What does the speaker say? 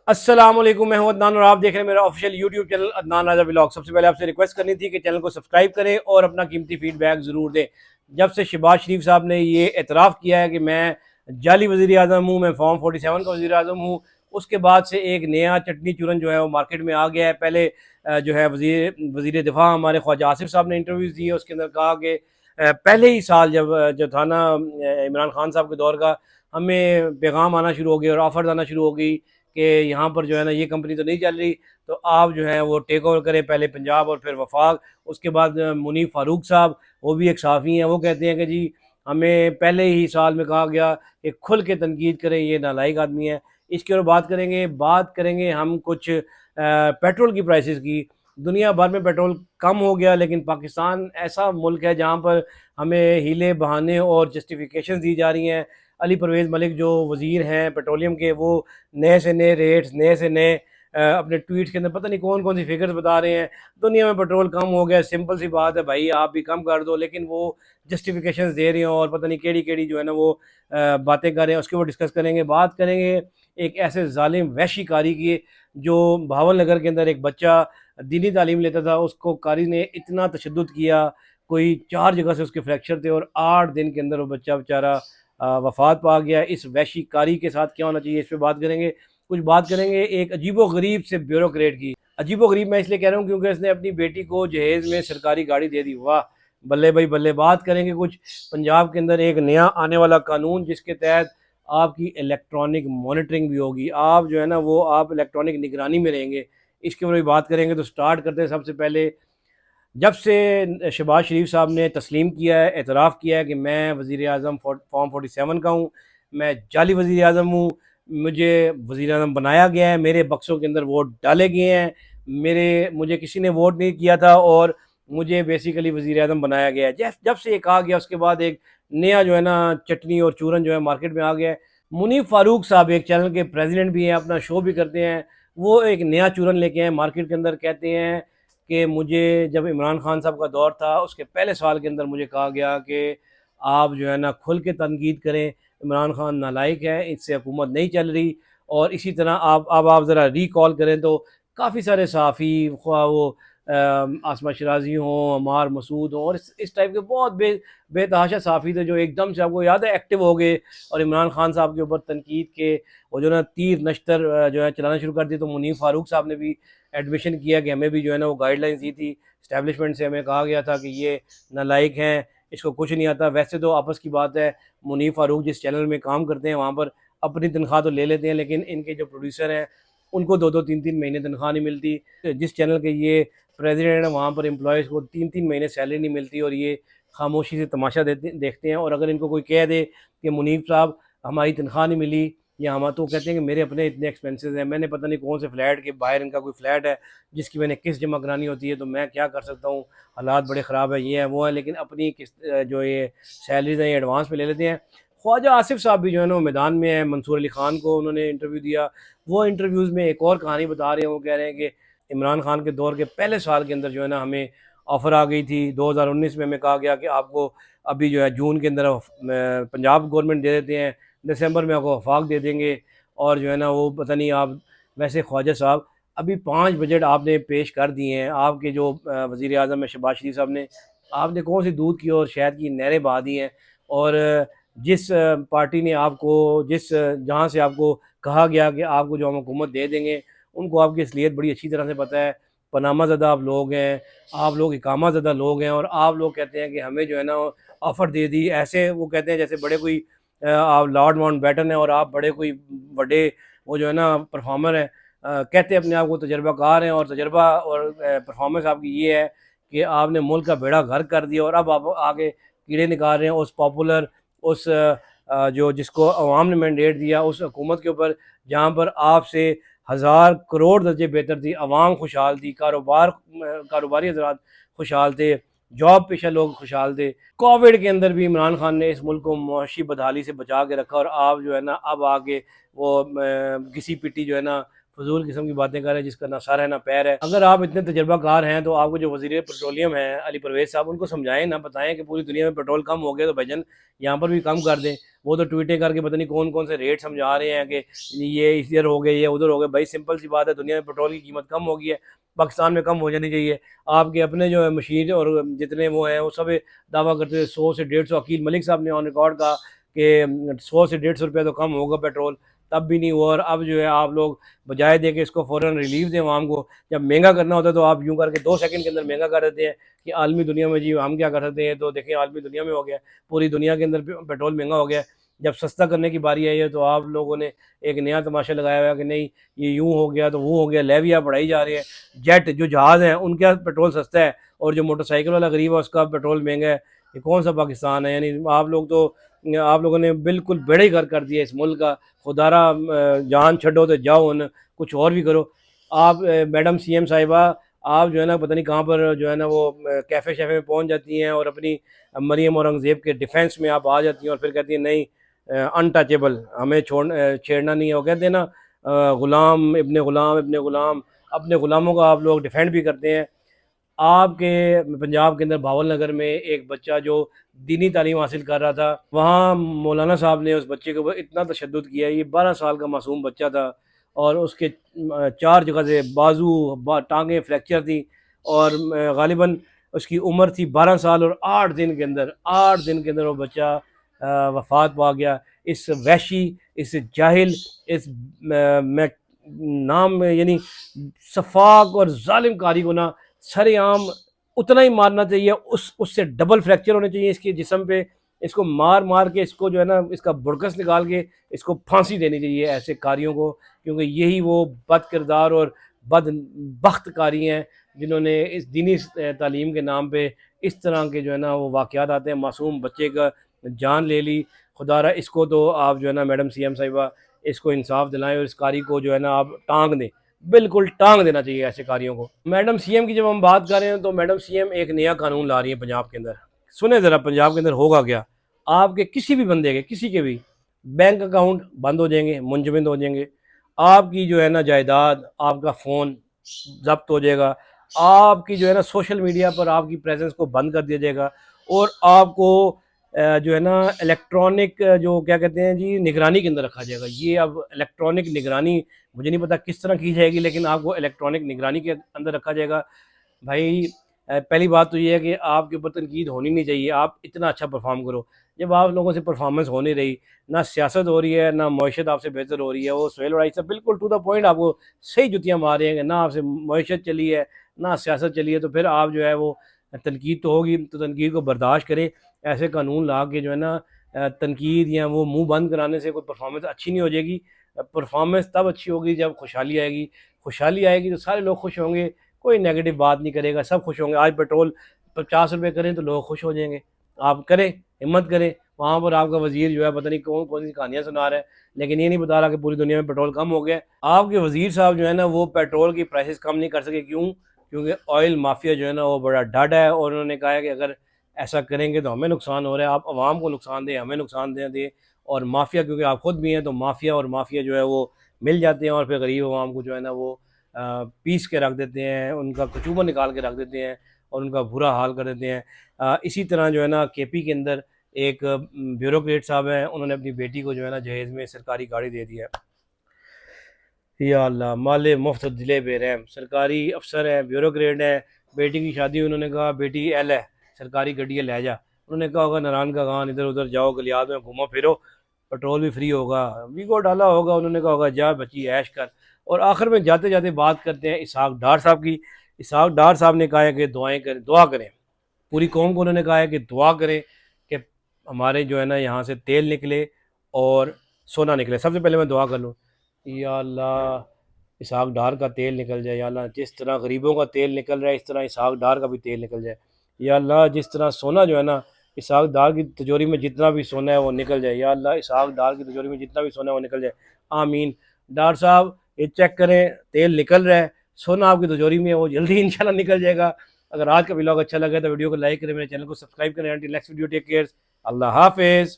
अस्सलाम वालेकुम, मैं हूं अदनान और आप देख रहे हैं मेरा ऑफिशियल यूट्यूब चैनल अदनान राजा व्लॉग। सबसे पहले आपसे रिक्वेस्ट करनी थी कि चैनल को सब्सक्राइब करें और अपना कीमती फीडबैक ज़रूर दें। जब से शहबाज शरीफ साहब ने ये एतराफ़ किया है कि मैं जाली वज़ीर आज़म हूँ, मैं फॉर्म 47 का वज़ीर आज़म हूँ, उसके बाद से एक नया चटनी चूरन जो है वो मार्केट में आ गया है। पहले जो है वज़ीर दिफा हमारे ख्वाजा आसिफ साहब ने इंटरव्यूज़ दिए, उसके अंदर कहा कि पहले ही साल जब था ना इमरान खान साहब के दौर का, हमें पैगाम आना शुरू हो गए और ऑफर्स आना शुरू हो गई कि यहाँ पर जो है ना ये कंपनी तो नहीं चल रही, तो आप जो है वो टेक ओवर करें, पहले पंजाब और फिर वफाक। उसके बाद मुनीफ फारूक साहब, वो भी एक साफ़ी हैं, वो कहते हैं कि जी हमें पहले ही साल में कहा गया कि खुल के तनकीद करें, ये नालायक आदमी है। इसकी और बात करेंगे हम कुछ पेट्रोल की प्राइसेस की। दुनिया भर में पेट्रोल कम हो गया, लेकिन पाकिस्तान ऐसा मुल्क है जहाँ पर हमें हीले बहाने और जस्टिफिकेशन दी जा रही हैं। अली परवेज़ मलिक जो वज़ीर हैं पेट्रोलियम के, वो नए से नए रेट्स, नए से नए अपने ट्वीट्स के अंदर पता नहीं कौन कौन सी फिगर्स बता रहे हैं। दुनिया में पेट्रोल कम हो गया, सिंपल सी बात है भाई, आप भी कम कर दो, लेकिन वो जस्टिफिकेशंस दे रहे हैं और पता नहीं केड़ी केड़ी जो है ना वो बातें कर रहे हैं। उसके ऊपर डिस्कस करेंगे। बात करेंगे एक ऐसे जालिम वहशी कारी की, जो भावल नगर के अंदर एक बच्चा दीनी तालीम लेता था, उसको कारी ने इतना तशद्दुद किया, कोई 4 जगह से उसके फ्रैक्चर थे और 8 दिन के अंदर वो बच्चा बेचारा वफ़ात पा गया। इस वहशी कारी के साथ क्या होना चाहिए, इस पे बात करेंगे। कुछ बात करेंगे एक अजीबो-गरीब से ब्यूरोक्रेट की। अजीबो-गरीब मैं इसलिए कह रहा हूँ क्योंकि उसने अपनी बेटी को जहेज़ में सरकारी गाड़ी दे दी। वाह! बल्ले भाई बल्ले। बात करेंगे कुछ पंजाब के अंदर एक नया आने वाला कानून, जिसके तहत आपकी इलेक्ट्रॉनिक मॉनिटरिंग भी होगी। आप जो है ना वो आप इलेक्ट्रॉनिक निगरानी में रहेंगे। इसके ऊपर भी बात करेंगे। तो स्टार्ट करते हैं सबसे पहले। जब से शहबाज शरीफ साहब ने तस्लीम किया है, एतराफ़ किया है कि मैं वज़ीर आज़म फॉर्म 47 का हूँ, मैं जाली वज़ीर आज़म हूँ, मुझे वज़ीर आज़म बनाया गया है, मेरे बक्सों के अंदर वोट डाले गए हैं, मुझे किसी ने वोट नहीं किया था और मुझे बेसिकली वज़ीर आज़म बनाया गया है। जब जब से ये कहा गया, उसके बाद एक नया जो है ना चटनी और चूरन जो है मार्केट में आ गया है। मुनीफ फ़ारूक साहब एक चैनल के प्रेज़िडेंट भी हैं, अपना शो भी करते हैं। वो एक नया चूरन लेके आए मार्केट के अंदर। कहते हैं कि मुझे जब इमरान खान साहब का दौर था, उसके पहले साल के अंदर मुझे कहा गया कि आप जो है ना खुल के तनकीद करें, इमरान खान नालायक है, इससे हुकूमत नहीं चल रही। और इसी तरह आप ज़रा रिकॉल करें तो काफ़ी सारे सहाफ़ी, ख्वाह वो आसमा शराजी हों, अमार मसूद हों और इस टाइप के बहुत बेतहाशा सहाफ़ी थे, जो एकदम से आपको याद है एक्टिव हो गए और इमरान खान साहब के ऊपर तनकीद के वो जो ना तीर नश्तर जो है चलाना शुरू कर दिए। तो मुनीफ फारूक साहब ने भी एडमिशन किया कि हमें भी जो है ना वो गाइडलाइंस दी थी इस्टेब्लिशमेंट से, हमें कहा गया था कि ये नालायक हैं, इसको कुछ नहीं आता। वैसे तो आपस की बात है, मुनीफ फारूक जिस चैनल में काम करते हैं वहाँ पर अपनी तनख्वाह तो ले लेते हैं, लेकिन इनके जो प्रोड्यूसर हैं उनको 2-2 3-3 महीने तनख्वाह नहीं मिलती। जिस चैनल के ये प्रेसिडेंट है वहाँ पर एम्प्लॉयज़ को 3-3 महीने सैलरी नहीं मिलती और ये खामोशी से तमाशा देखते हैं। और अगर इनको कोई कह दे कि मुनीफ साहब हमारी तनख्वाह नहीं मिली, या हम तो कहते हैं कि मेरे अपने इतने एक्सपेंसेस हैं, मैंने पता नहीं कौन से फ्लैट के बाहर इनका कोई फ्लैट है जिसकी मैंने किस्त जमा करानी होती है, तो मैं क्या कर सकता हूँ, हालात बड़े ख़राब है, ये है वो है, लेकिन अपनी किस्त जो ये सैलरीज हैं ये एडवांस में ले लेते हैं। ख्वाजा आसिफ साहब भी जो है ना वो मैदान में है। मंसूर अली खान को उन्होंने इंटरव्यू दिया, वो इंटरव्यूज़ में एक और कहानी बता रहे हैं। वो कह रहे हैं कि इमरान खान के दौर के पहले साल के अंदर जो है ना हमें ऑफ़र आ गई थी। 2019 में हमें कहा गया कि आपको अभी जो है जून के अंदर पंजाब गवर्नमेंट दे देते हैं, दिसंबर में आपको वफाक दे देंगे। और जो है ना वो पता नहीं आप, वैसे ख्वाजा साहब अभी 5 बजट आपने पेश कर दिए हैं। आपके जो वज़ीर आज़म है शहबाज शरीफ साहब ने, आपने कौन सी दूध की और शहद की नहरें बहा दी हैं। और जिस पार्टी ने आपको, जहाँ से आपको कहा गया कि आपको जो हम हुकूमत दे देंगे, उनको आपकी असलियत बड़ी अच्छी तरह से पता है। पनामा ज़दा आप लोग हैं, आप लोग इकामा ज़दा लोग हैं और आप लोग कहते हैं कि हमें जो है ना ऑफ़र दे दी। ऐसे वो कहते हैं जैसे बड़े कोई आप लॉर्ड माउंटबेटन है और आप बड़े कोई बड़े वो जो है ना परफॉर्मर हैं। कहते हैं अपने आप को तजर्बाकार हैं और तजर्बा और परफॉर्मेंस आपकी ये है कि आपने मुल्क का बेड़ा गर्क कर दिया और अब आप आगे कीड़े निकाल रहे हैं उस पॉपुलर, उस जो जिसको अवाम ने मैंडेट दिया उस हुकूमत के ऊपर, जहाँ पर आपसे हज़ार करोड़ दर्जे बेहतर थी, अवाम खुशहाल थी, कारोबारी हजरात खुशहाल थे, जॉब पेशा लोग खुशहाल थे। कोविड के अंदर भी इमरान खान ने इस मुल्क को मुआशी बदहाली से बचा के रखा और आप जो है ना अब आके वो घिसी पिटी जो है ना फजूल किस्म की बातें कर रहे हैं जिसका ना सर है ना पैर है। अगर आप इतने तजर्बाकार हैं तो आपको जो वज़ीर पेट्रोलियम है अली परवेज़ साहब, उनको समझाएं ना, बताएं कि पूरी दुनिया में पेट्रोल कम हो गया तो भाईजान यहाँ पर भी कम कर दें। वो तो ट्वीटें करके पता नहीं कौन कौन से रेट समझा रहे हैं कि ये इधर हो गए, ये उधर हो गए। भाई सिंपल सी बात है, दुनिया में पेट्रोल की कीमत कम हो गई है, पाकिस्तान में कम हो जानी चाहिए। आपके अपने जो है मशीन और जितने वो हैं वो सब दावा करते थे 100 से 150। अकील मलिक साहब ने ऑन रिकॉर्ड कहा कि 100 से 150 रुपया तो कम होगा पेट्रोल, तब भी नहीं हुआ। और अब जो है आप लोग बजाय दे के इसको फ़ौरन रिलीफ दें आवाम को। जब महंगा करना होता है तो आप यूँ करके 2 सेकंड के अंदर महंगा कर देते हैं कि आलमी दुनिया में जी हम क्या कर सकते हैं। तो देखें आलमी दुनिया में हो गया, पूरी दुनिया के अंदर पेट्रोल महंगा हो गया। जब सस्ता करने की बारी आई है तो आप लोगों ने एक नया तमाशा लगाया हुआ है कि नहीं ये यूँ हो गया तो वो हो गया, लेवियाँ बढ़ाई जा रही है। जेट जो जहाज़ हैं उनका पेट्रोल सस्ता है और जो मोटरसाइकिल वाला गरीब है उसका पेट्रोल महंगा है। ये कौन सा पाकिस्तान है? यानी आप लोगों ने बिल्कुल बेड़ा ही गर्क कर दिया इस मुल्क का। खुदारा जान छो तो जाओ न, कुछ और भी करो। आप मैडम सीएम साहिबा, आप जो है ना पता नहीं कहाँ पर जो है ना वो कैफ़े शैफ़े में पहुँच जाती हैं और अपनी मरियम औरंगज़ेब के डिफेंस में आप आ जाती हैं और फिर कहती हैं नहीं अनटचेबल, हमें छेड़ना नहीं है। वो कहते हैं ना ग़ुलाम इब्ने ग़ुलाम इब्ने ग़ुलाम, अपने ग़ुलामों का आप लोग डिफेंड भी करते हैं। आपके पंजाब के अंदर भावल नगर में एक बच्चा जो दीनी तालीम हासिल कर रहा था, वहाँ मौलाना साहब ने उस बच्चे के ऊपर इतना तशद्दुद किया। ये 12 साल का मासूम बच्चा था और उसके 4 जगह से बाजू टांगें फ्रैक्चर थी और गालिबन उसकी उम्र थी 12 साल और 8 दिन के अंदर वो बच्चा वफ़ात पा गया। इस वहशी, इस जाहिल, इस मैं नाम यानी सफाक और जालिम कारी को ना सरेआम उतना ही मारना चाहिए, उससे डबल फ्रैक्चर होने चाहिए इसके जिस्म पे। इसको मार मार के इसको जो है ना इसका बुड़कस निकाल के इसको फांसी देनी चाहिए ऐसे कारियों को, क्योंकि यही वो बद किरदार और बदबख्त कारी हैं जिन्होंने इस दीनी तालीम के नाम पे इस तरह के जो है ना वो वाक़यात आते हैं। मासूम बच्चे का जान ले ली। खुदारा इसको तो आप जो है ना मैडम सीएम साहिबा इसको इंसाफ दिलाएं और इस कारी को जो है ना आप टांग दें, बिल्कुल टांग देना चाहिए ऐसे कारियों को। मैडम सीएम की जब हम बात कर रहे हैं तो मैडम सीएम एक नया कानून ला रही है पंजाब के अंदर। सुने ज़रा पंजाब के अंदर होगा क्या। आपके किसी भी बंदे के, किसी के भी बैंक अकाउंट बंद हो जाएंगे, मुंजमद हो जाएंगे। आपकी जो है ना जायदाद, आपका फ़ोन जब्त हो जाएगा। आपकी जो है ना सोशल मीडिया पर आपकी प्रेजेंस को बंद कर दिया जाएगा और आपको जो है ना इलेक्ट्रॉनिक जो क्या कहते हैं जी निगरानी के अंदर रखा जाएगा। ये अब इलेक्ट्रॉनिक निगरानी मुझे नहीं पता किस तरह की जाएगी, लेकिन आपको इलेक्ट्रॉनिक निगरानी के अंदर रखा जाएगा। भाई पहली बात तो ये है कि आपके ऊपर तनकीद होनी नहीं चाहिए, आप इतना अच्छा परफॉर्म करो। जब आप लोगों से परफॉर्मेंस हो नहीं रही, ना सियासत हो रही है, ना मईशत आपसे बेहतर हो रही है, वो सुहेल वड़ाई से बिल्कुल टू द पॉइंट आपको सही जुतियाँ मार रहे हैं, ना आपसे मईशत चली है ना सियासत चली है, तो फिर आप जो है वो तनकीद तो होगी, तो तनकीद को बर्दाश्त करें। ऐसे कानून ला के जो है ना तनकीद या वो मुंह बंद कराने से कोई परफॉर्मेंस अच्छी नहीं हो जाएगी। परफॉर्मेंस तब अच्छी होगी जब खुशहाली आएगी। खुशहाली आएगी तो सारे लोग खुश होंगे, कोई नेगेटिव बात नहीं करेगा, सब खुश होंगे। आज पेट्रोल 50 रुपये करें तो लोग खुश हो जाएंगे। आप करें, हिम्मत करें। वहाँ पर आपका वज़ीर जो है पता नहीं कौन कौन सी कहानियाँ सुना रहा है, लेकिन ये नहीं बता रहा कि पूरी दुनिया में पेट्रोल कम हो गया। आपके वज़ीर साहब जो है ना वो पेट्रोल की प्राइसेस कम नहीं कर सके। क्यों? क्योंकि ऑयल माफिया जो है ना वो बड़ा डड है और उन्होंने कहा है कि अगर ऐसा करेंगे तो हमें नुकसान हो रहा है, आप आवाम को नुकसान दें, हमें नुकसान दें। और माफिया क्योंकि आप खुद भी हैं तो माफिया और माफिया जो है वो मिल जाते हैं और फिर गरीब आवाम को जो है ना वो पीस के रख देते हैं, उनका कचूबर निकाल के रख देते हैं और उनका बुरा हाल कर देते हैं। इसी तरह जो है ना केपी के अंदर एक ब्यूरोक्रेट साहब हैं, उन्होंने अपनी बेटी को जो है ना जहेज़ में सरकारी गाड़ी दे दी है। या अल्लाह, माले मुफ्त दिले बेरहम, सरकारी अफसर हैं, ब्यूरोक्रेट हैं। बेटी की शादी उन्होंने कहा बेटी एल है, सरकारी गड्डी ले जा। उन्होंने कहा होगा नारायण का गान, इधर उधर जाओ, गलियात में घूमो फिरो, पेट्रोल भी फ्री होगा, वीगो डाला होगा। उन्होंने कहा होगा जा बच्ची ऐश कर। और आखिर में जाते जाते बात करते हैं इसहाक डार साहब की। इसहाक डार साहब ने कहा है कि दुआएं करें, दुआ करें। पूरी कौम को उन्होंने कहा है कि दुआ करें कि हमारे जो है ना यहाँ से तेल निकले और सोना निकले। सबसे पहले मैं दुआ कर लूँ, या अल्लाह इसहाक डार का तेल निकल जाए। या अल्लाह जिस तरह गरीबों का तेल निकल रहा है इस तरह इसहाक डार का भी तेल निकल जाए। या अल्लाह जिस तरह सोना जो है ना इसहाक डार की तिजोरी में जितना भी सोना है वो निकल जाए। या अल्लाह इसहाक डार की तिजोरी में जितना भी सोना है वो निकल जाए, आमीन। डार साहब ये चेक करें, तेल निकल रहा है, सोना आपकी तिजोरी में है, वो जल्दी इंशाल्लाह निकल जाएगा। अगर आज का व्लॉग अच्छा लगा तो वीडियो को लाइक करें, मेरे चैनल को सब्सक्राइब करें। नेक्स्ट वीडियो टेक केयर, अल्लाह हाफिज़।